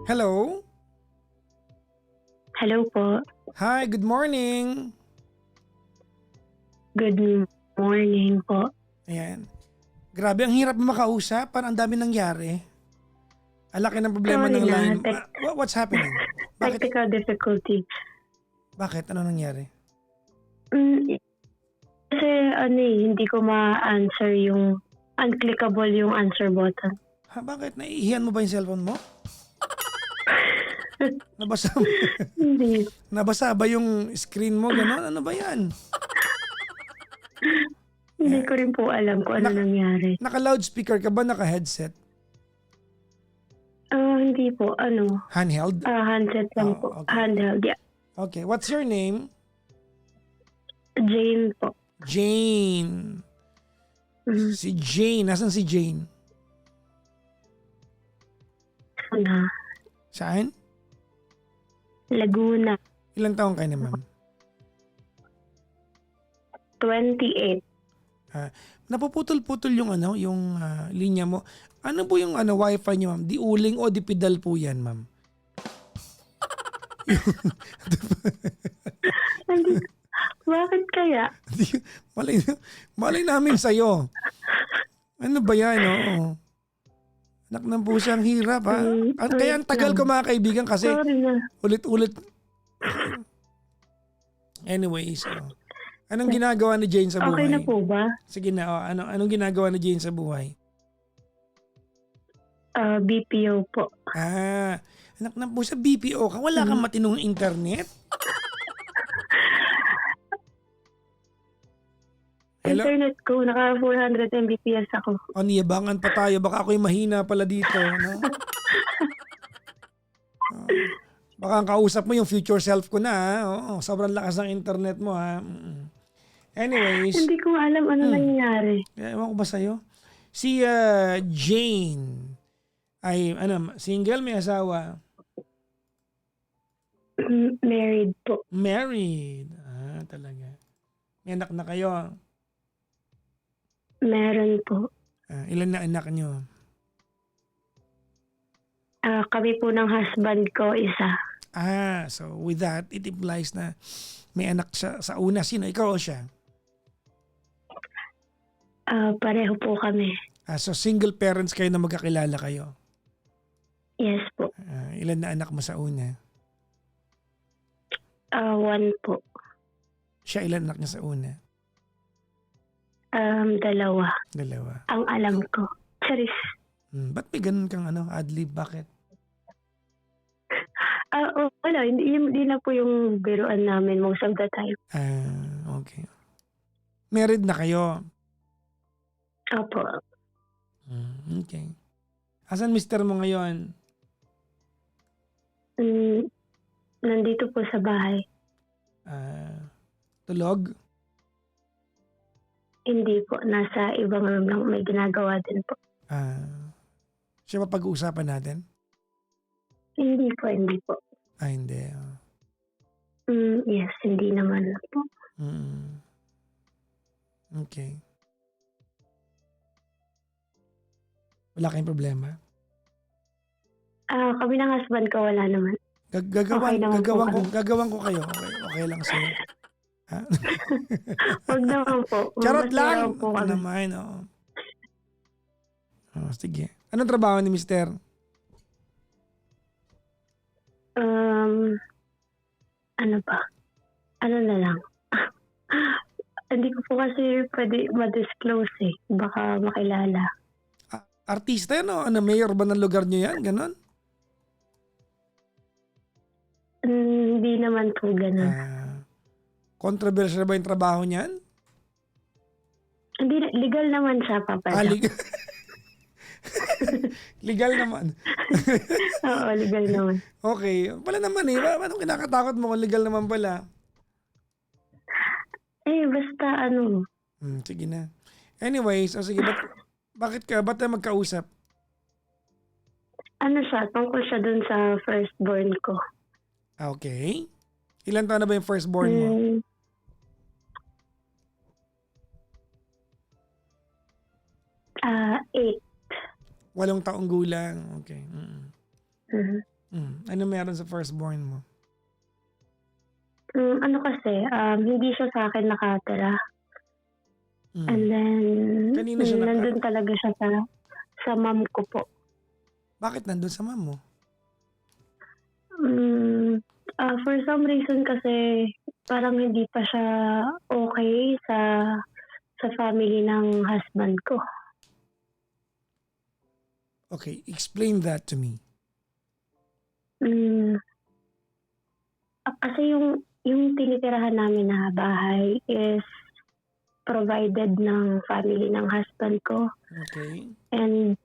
Hello? Hello po. Hi, good morning. Good morning po. Ayan. Grabe, ang hirap makausap. Parang ang dami nangyari. Ang laki ng problema Sorry ng na, line. What's happening? Bakit? technical difficulty. Bakit? Ano nangyari? Mm, kasi hindi ko ma-answer yung unclickable yung answer button. Ha, bakit? Naiihiyan mo ba yung cellphone mo? Nabasa mo? Hindi. Nabasa ba yung screen mo? Ganon? Ano ba yan? Hindi ko rin po alam kung ano nangyari. Naka-loudspeaker ka ba? Naka-headset? Hindi po. Handheld? Handset lang po. Okay. Handheld, yeah. Okay. What's your name? Jane po. Jane. Mhm. Si Jane. Nasaan si Jane? Saan? Laguna. Ilang taong kayo na, ma'am? 28. Napuputol-putol yung linya mo. Ano po yung wifi niyo, ma'am? Di uling o di pedal po yan, ma'am? Bakit kaya? Malay namin sa'yo. Ano ba yan, oo? Anak ng pusa, ang hirap, ha? Kaya ang tagal ko, mga kaibigan, kasi Sorry na. ulit-ulit. Anyways, anong ginagawa ni Jane sa buhay? Okay na po ba? Sige na, anong ginagawa ni Jane sa buhay? BPO po. Anak ng pusa, BPO ka? Wala kang matinong internet? Hello? Internet ko, naka 400 Mbps ako. Niyabangan pa tayo. Baka ako'y mahina pala dito. No? Baka ang kausap mo yung future self ko na. Ha? Oo, sobrang lakas ng internet mo. Ha? Anyways. Hindi ko alam ano nangyari. Ewan ko ba sa'yo? Si Jane ay single, may asawa? Married po. Married. Talaga. May anak na kayo? Meron po. Ilan na anak nyo? Kami po ng husband ko, isa. So with that, it implies na may anak siya sa una. Sino? Ikaw o siya? Pareho po kami. So single parents kayo na magkakilala kayo? Yes po. Ilan na anak mo sa una? One po. Siya, ilan anak niya sa una? Dalawa. Dalawa. Ang alam ko. Charis. Ba't may ganun kang ad-lib? Bakit? Wala. Hindi na po yung biruan namin most of the time. Okay. Married na kayo? Opo. Okay. Asan mister mo ngayon? Nandito po sa bahay. Tulog? Hindi po. Nasa ibang room lang. May ginagawa din po. Siya ba pag-uusapan natin? Hindi po. Hindi. Yes, hindi naman po. Okay. Wala kayong problema? Kami ng husband ko, wala naman. Gagawin ko kayo. Okay lang sa'yo. Huwag naman po. Charot Masaya lang! po kami. Naman, sige. Anong trabaho ni mister? Ano ba? Ano na lang? Hindi ko po kasi pwede ma-disclose eh. Baka makilala. Artista yan o? Mayor ba ng lugar niyo yan? Ganon? Hindi naman po ganun. Controversial ba yung trabaho niyan? Hindi, legal naman siya, Papa. Legal. Legal naman. Oo, legal naman. Okay. Pala naman Ba't kinakatakot mo kung legal naman pala? Basta Sige na. Anyways, sige. Ba't tayo magkausap? siya, tungkol siya dun sa firstborn ko. Okay. Ilan taon na ba yung firstborn mo? 8. 8 taong gulang. Okay. Ano meron sa firstborn mo? Ano kasi, hindi siya sa akin nakatira. And then, Kanino siya nandun talaga siya sa mom ko po. Bakit nandun sa mom mo? For some reason kasi parang hindi pa siya okay sa family ng husband ko. Okay, explain that to me. Kasi yung tinitirahan namin na bahay is provided ng family ng husband ko. Okay. And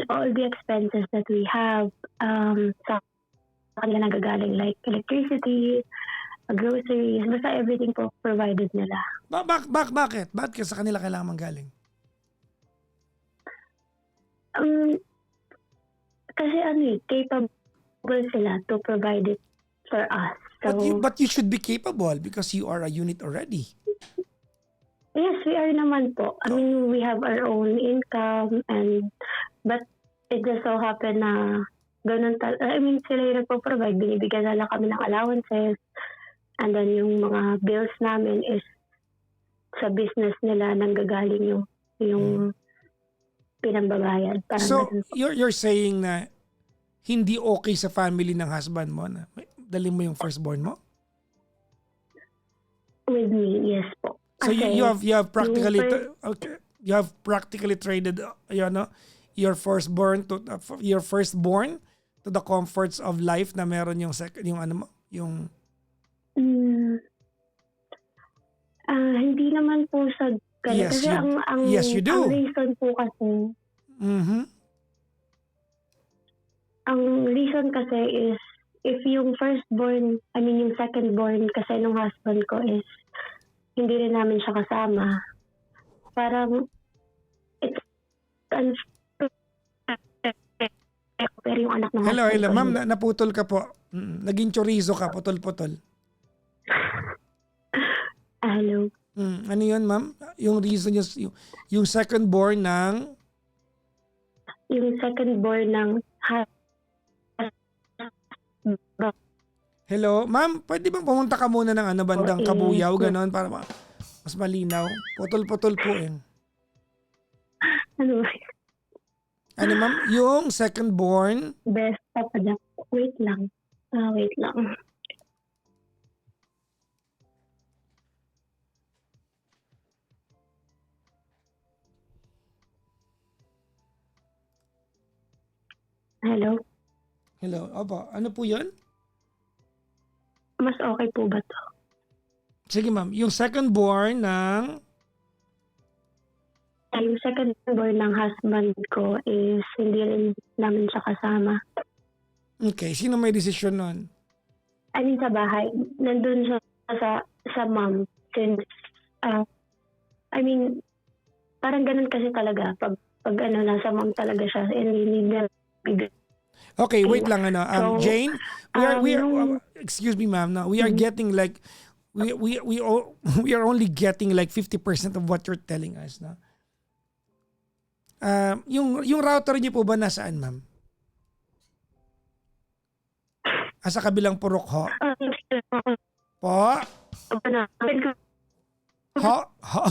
all the expenses that we have sa kanila nagagaling like electricity, groceries, basta everything po provided nila. Bakit? Bakit sa kanila kailangan manggaling? Kasi capable sila to provide it for us. So, But you should be capable because you are a unit already. yes, we are naman po. I mean, we have our own income but it just so happen na ganun sila yung nagpo-provide. Binibigyan nila kami ng allowances. And then yung mga bills namin is sa business nila nanggagaling yung pinambabayad. So, you're saying na hindi okay sa family ng husband mo na dali mo yung firstborn mo? With me, yes po. So you have practically you have practically traded your firstborn to the comforts of life na meron yung hindi naman po sa ganun. Yes, kasi yes, you do. Ang reason po kasi ang reason kasi is if yung firstborn, yung secondborn kasi nung husband ko is hindi rin namin siya kasama. Parang it's pero yung anak ng Hello, husband ko. ma'am, naputol ka po. Naging chorizo ka, putol-putol. Hello. Ano yun, ma'am? Yung reason yung secondborn ng Yung secondborn ng Hello, ma'am, pwede bang pumunta ka muna ng bandang Kabuyaw, ganon, para mas malinaw? Putol-putol po eh. Ano? Ano ma'am? Yung secondborn? Best papa. Wait lang. Wait lang. Hello? Hello, opo. Ano po yun? Mas okay po ba to? Sige ma'am, yung secondborn ng... Yung secondborn ng husband ko is hindi rin namin siya kasama. Okay, sino may desisyon nun? Sa bahay. Nandun siya sa mom. Since, parang ganun kasi talaga. Pag nasa mom talaga siya. And hindi niya Okay, wait lang So, Jane, we are excuse me ma'am, no, we are getting like we are only getting like 50% of what you're telling us, no? Yung router niyo po ba nasaan, ma'am? Sa kabilang purok ho? Po? Ho? Ho?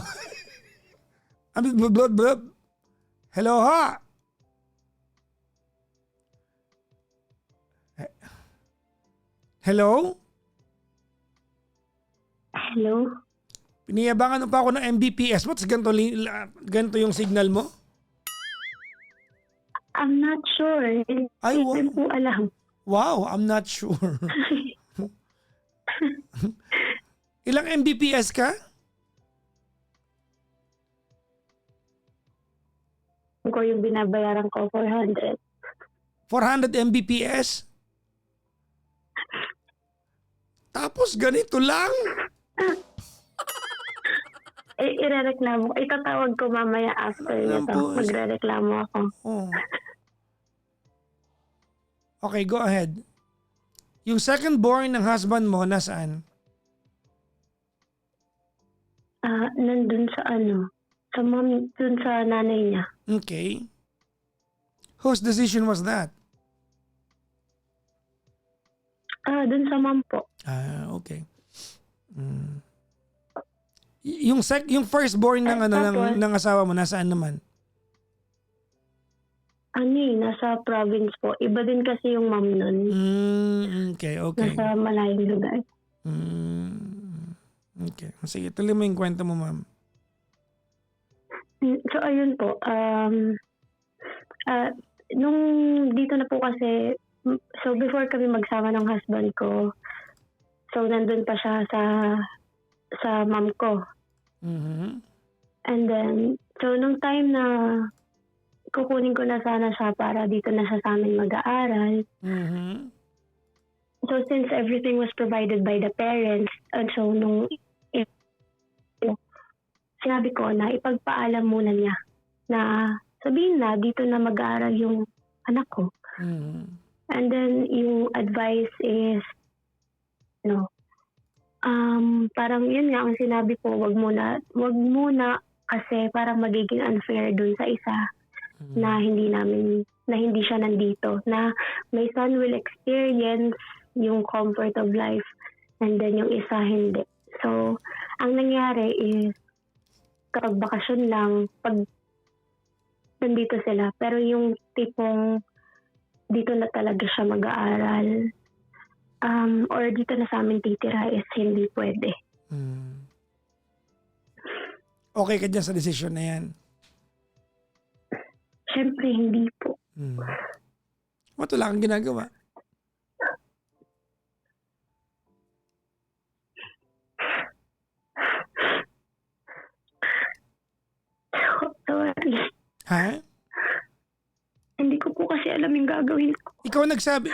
Hello ho? Hello? Hello? Piniyabangan mo pa ako ng Mbps mo, tapos ganito yung signal mo? I'm not sure. Ay, wow. Hindi po alam. Wow, I'm not sure. Ilang Mbps ka? Ko yung binabayaran ko, 400. 400 Mbps? Tapos ganito lang? Irereklamo. Itatawag ko mamaya after nito. Magrereklamo ako. Oh. Okay, go ahead. Yung second-born ng husband mo, nasaan? Nandun sa sa mom, dun sa nanay niya. Okay. Whose decision was that? dun sa mom po. Okay. Yung firstborn ng Tapos, ng asawa mo nasaan naman? nasa province po. Iba din kasi yung mom nun. Okay. Nasa malayong lugar. Okay. Sige, tuloy mo yung kwento mo, ma'am. So, ayun po. Nung dito na po kasi, so before kami magsama ng husband ko, so nandun pa siya sa mom ko. And then, so nung time na kukunin ko na sana siya para dito na siya sa amin mag-aaral. So since everything was provided by the parents, and so nung sinabi ko na ipagpaalam muna niya na sabihin na dito na mag-aaral yung anak ko. And then yung advice is, parang yun nga ang sinabi ko, wag muna kasi parang magiging unfair dun sa isa na hindi siya nandito, na my son will experience yung comfort of life and then yung isa hindi. So, ang nangyari is kapag bakasyon lang, pag nandito sila, pero yung tipong dito na talaga siya mag-aaral or dito na sa amin titira is hindi pwede. Okay ka dyan sa desisyon na yan? Siyempre, hindi po. Wala kang ginagawa. Sorry. Ha? Hindi ko po kasi alam yung gagawin ko. Ikaw nagsabi,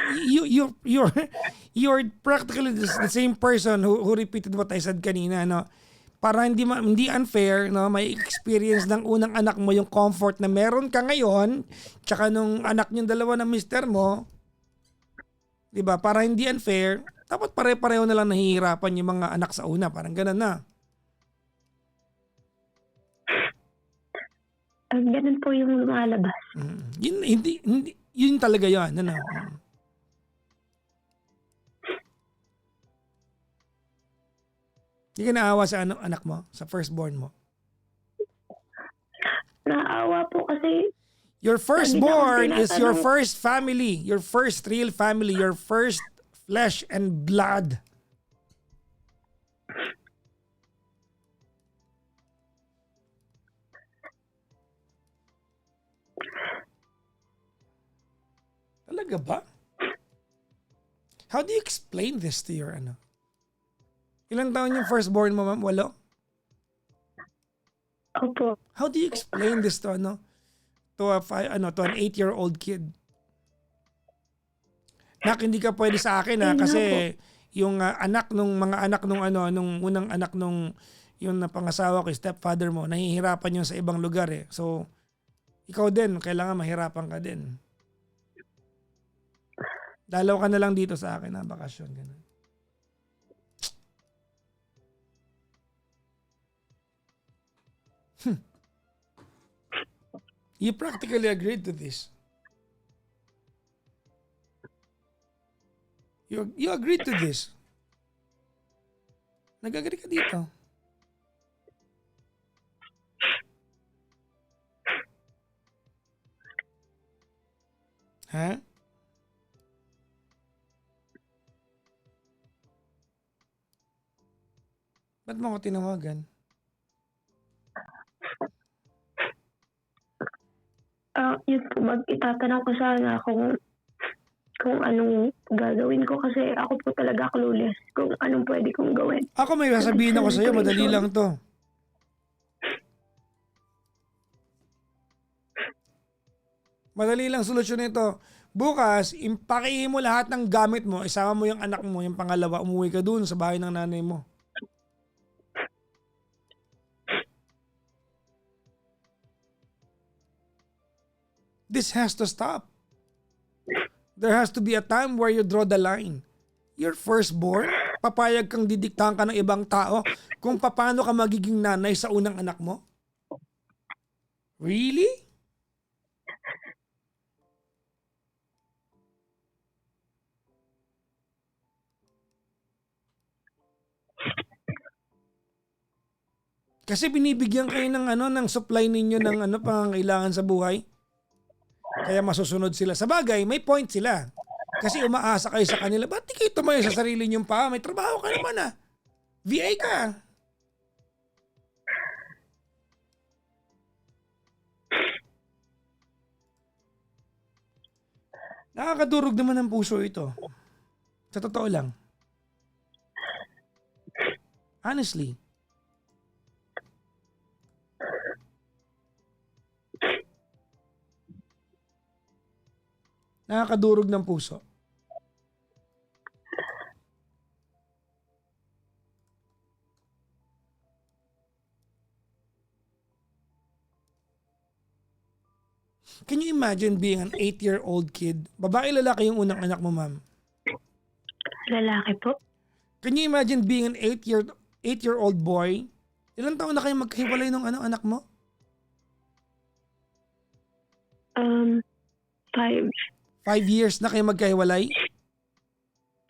you're practically the same person who repeated what I said kanina, no? Para hindi unfair, no? May experience ng unang anak mo yung comfort na meron ka ngayon, tsaka nung anak niyong dalawa ng mister mo, 'di ba? Para hindi unfair, dapat pare-pareho na lang nahihirapan yung mga anak sa una, parang gano'n na. Ganun po yung lumalabas. Yun talaga yun, ano? Hindi ka naawa sa anak mo, sa firstborn mo? Naawa po kasi Your firstborn is your first family, your first real family, your first flesh and blood. Talaga ba? How do you explain this to your Ilang taon yung firstborn mo, ma'am? 8? Opo. How do you explain this to to an 8-year-old kid? Nak, hindi ka pwede sa akin kasi yung mga anak nung nung unang anak nung yung napangasawa ko, stepfather mo, nahihirapan yun sa ibang lugar eh. So, ikaw din, kailangan mahirapan ka din. Dalaw ka na lang dito sa akin na bakasyon. Ganun. You practically agreed to this. You agreed to this. Nag-agree ka dito. Ha? Ba't mo ako tinawagan? Yun po, itatanong ko sana kung anong gagawin ko kasi ako po talaga clueless kung anong pwede kong gawin. Ako may sasabihin ako sa'yo, madali lang to. Madali lang solusyon nito. Bukas, impakihin mo lahat ng gamit mo, isama mo yung anak mo, yung pangalawa, umuwi ka dun sa bahay ng nanay mo. This has to stop. There has to be a time where you draw the line. Your firstborn, papayag kang didiktahan ka ng ibang tao kung paano ka magiging nanay sa unang anak mo? Really? Kasi binibigyan kayo ng ng supply ninyo ng pangangailangan sa buhay. Kaya masusunod sila. Sa bagay, may point sila. Kasi umaasa kayo sa kanila. Ba't di kayo tumayo sa sarili niyong paa? May trabaho ka naman VA ka. Nakakadurog naman ang puso ito. Sa totoo lang. Honestly. Nakakadurog ng puso. Can you imagine being an 8-year-old kid? Babae, lalaki yung unang anak mo, ma'am? Lalaki po. Can you imagine being an 8-year-old boy? Ilang taon na kayo magkahiwalay ng anak mo? 5. 5 years na kayo magkahiwalay?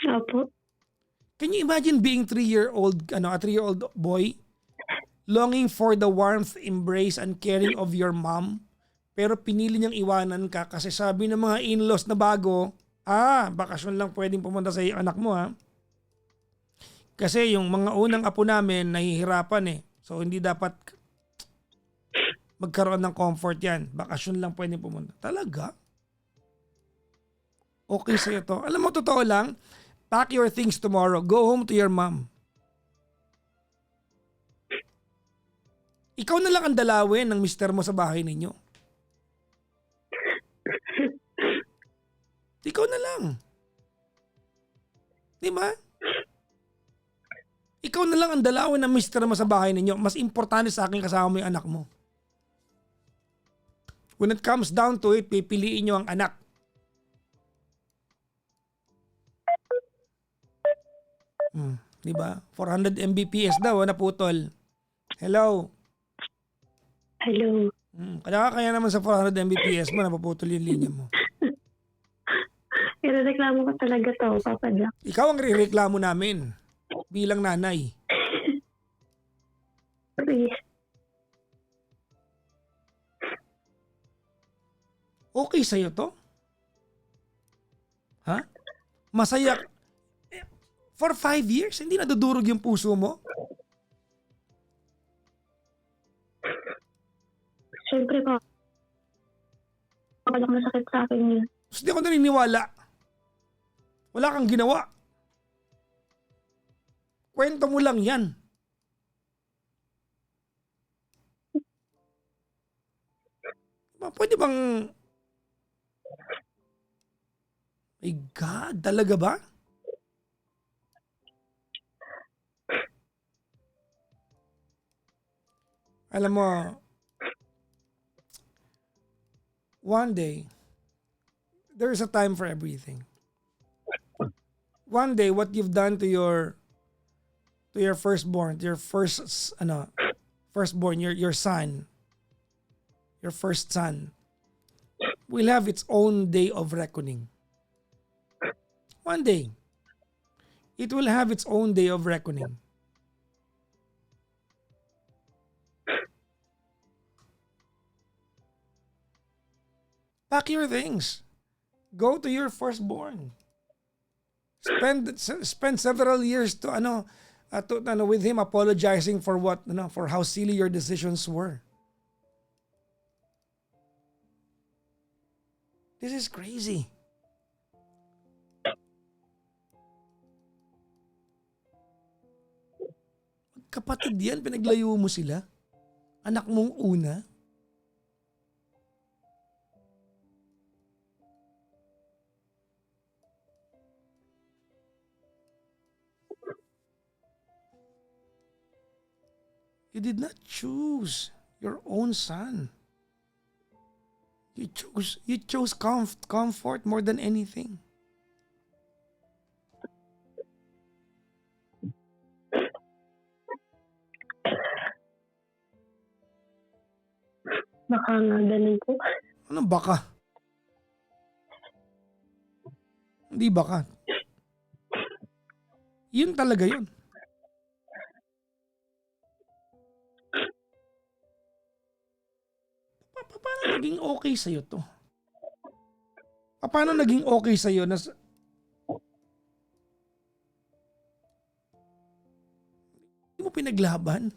Opo. Can you imagine being a 3-year-old boy? Longing for the warmth, embrace, and caring of your mom? Pero pinili niyang iwanan ka kasi sabi ng mga in-laws na bago, bakasyon lang pwedeng pumunta sa anak mo Kasi yung mga unang apo namin nahihirapan So hindi dapat magkaroon ng comfort yan. Bakasyon lang pwedeng pumunta. Talaga? Okay sa'yo to. Alam mo, totoo lang, pack your things tomorrow. Go home to your mom. Ikaw na lang ang dalawin ng mister mo sa bahay ninyo. Ikaw na lang. Di ba? Ikaw na lang ang dalawin ng mister mo sa bahay ninyo. Mas importante sa akin kasama mo yung anak mo. When it comes down to it, pipiliin nyo ang anak. Di ba? 400 Mbps daw, naputol. Hello? Hello. Kaya naman sa 400 Mbps mo, napuputol yung linya mo. Irereklamo ko talaga to, Papa Jack. Ikaw ang rireklamo namin bilang nanay. Please. Okay sa'yo to? Ha? Masaya. For 5 years, hindi nadudurog yung puso mo? Siyempre po. Walang masakit sa akin yun. Gusto di ako naniniwala. Wala kang ginawa. Kwento mo lang yan. Pwede bang... My God, talaga ba? Alam mo, one day, there is a time for everything. One day, what you've done to your firstborn, firstborn, your son, your first son, will have its own day of reckoning. One day, it will have its own day of reckoning. Pack your things. Go to your firstborn. Spend several years to with him apologizing for for how silly your decisions were. This is crazy. Kapatid yan, pinaglayo mo sila. Anak mong una. You did not choose your own son. You chose comfort more than anything. Baka nga ganun po. Anong baka? Hindi baka. Yun talaga yun. naging okay sa'yo to? Paano naging okay sa'yo na hindi mo pinaglaban?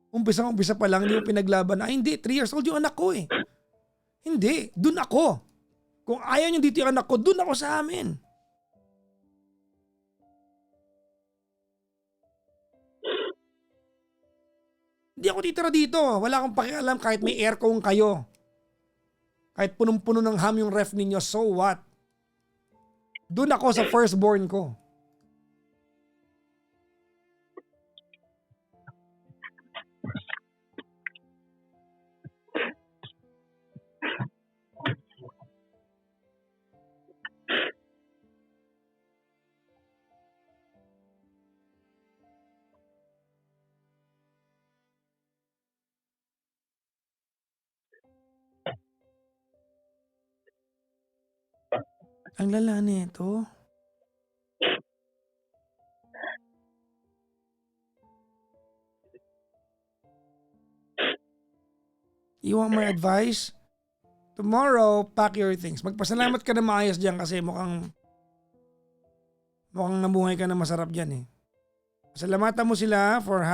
Umpisa pa lang, hindi mo pinaglaban. Hindi, 3 years old yung anak ko eh. Hindi, dun ako. Kung ayaw niyo dito yung anak ko, dun ako sa amin. Hindi ako titira dito. Wala akong pakialam kahit may aircon kayo. Kahit punong-puno ng ham yung ref ninyo, so what? Doon ako sa firstborn ko. Ang lala nito. You want my advice? Tomorrow, pack your things. Magpasalamat ka na maayos dyan kasi mukhang nabuhay ka na masarap dyan eh. Pasalamatan mo sila for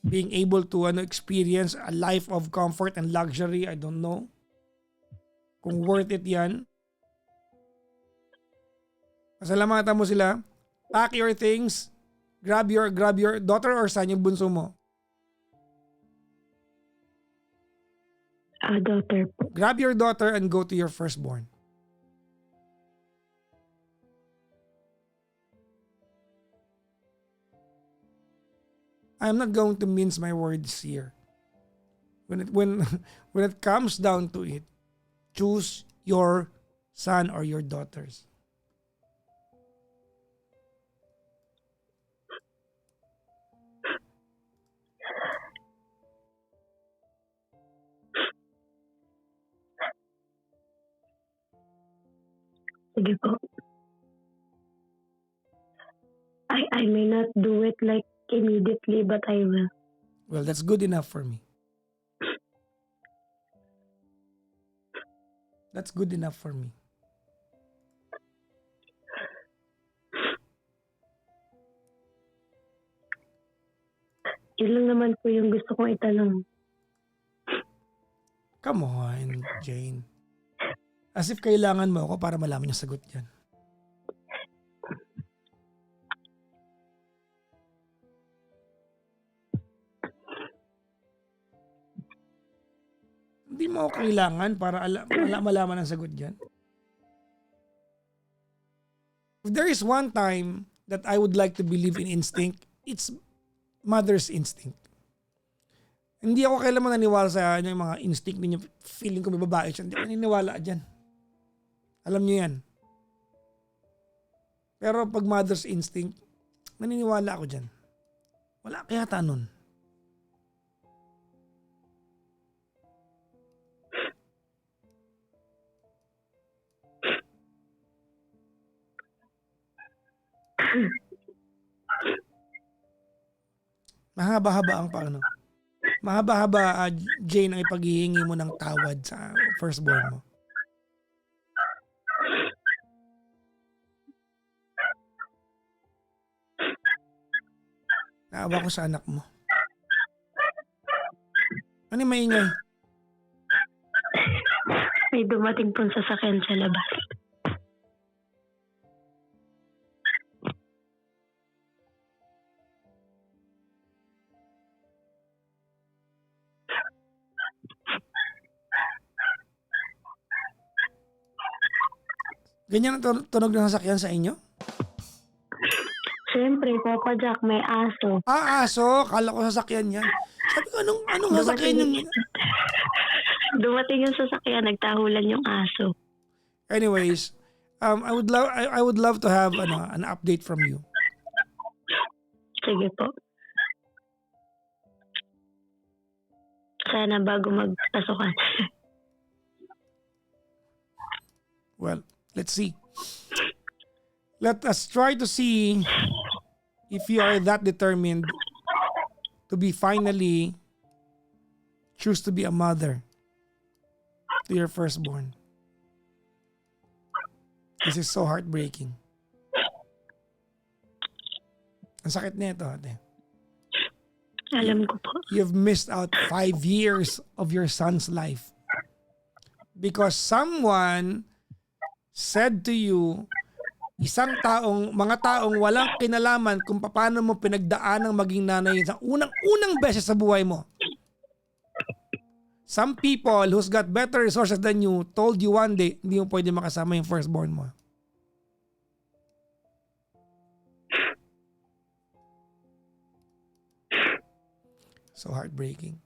being able to experience a life of comfort and luxury. I don't know kung worth it yan. Pasalamatan mo sila. Pack your things. Grab your daughter or son, yung bunso mo. Daughter po. Grab your daughter and go to your firstborn. I'm not going to mince my words here. When it comes down to it, choose your son or your daughters. Sige po. I may not do it like immediately, but I will. Well, that's good enough for me. That's good enough for me. Yun lang naman po yung gusto kong itanong. Come on, Jane. As if kailangan mo ako para malaman yung sagot yan. Hindi mo ako kailangan para malaman ang sagot yan. If there is one time that I would like to believe in instinct, it's mother's instinct. Hindi ako kailanman naniwala sa yung mga instinct ninyo. Feeling ko may babae siya. Hindi ako naniniwala dyan. Alam niyo yan. Pero pag mother's instinct, naniniwala ako dyan. Wala kaya nun. Mahaba-haba ang paano. Mahaba-haba, Jane, ang ipaghihingi mo ng tawad sa firstborn mo. Naawa ko sa anak mo. Ano yung maingay? May dumating pong sasakyan sa labas. Ganyan ang tunog ng sasakyan sa inyo? Siyempre, Papa Jack, may aso. Aso? Kala ko sasakyan yan. Sabi ko, anong sasakyan yung... Dumating yung sasakyan, nagtahulan yung aso. Anyways, I would love to have an update from you. Sige po. Sana bago magpasukan. Well, let's see. Let us try to see if you are that determined to be finally choose to be a mother to your firstborn. This is so heartbreaking. Ang sakit nito, ate. Alam ko po. You've missed out 5 years of your son's life. Because someone said to you, mga taong walang kinalaman kung paano mo pinagdaan ang maging nanay sa unang beses sa buhay mo. Some people who's got better resources than you told you one day, hindi mo pwede makasama yung firstborn mo. So heartbreaking.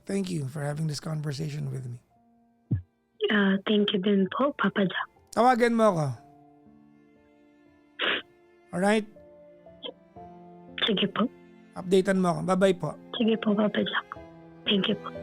Thank you for having this conversation with me. Thank you din po, Papa Jack. Tawagan mo ako. Alright? Sige po. Updatean mo ako. Bye-bye po. Sige po, Papa Jack. Thank you po.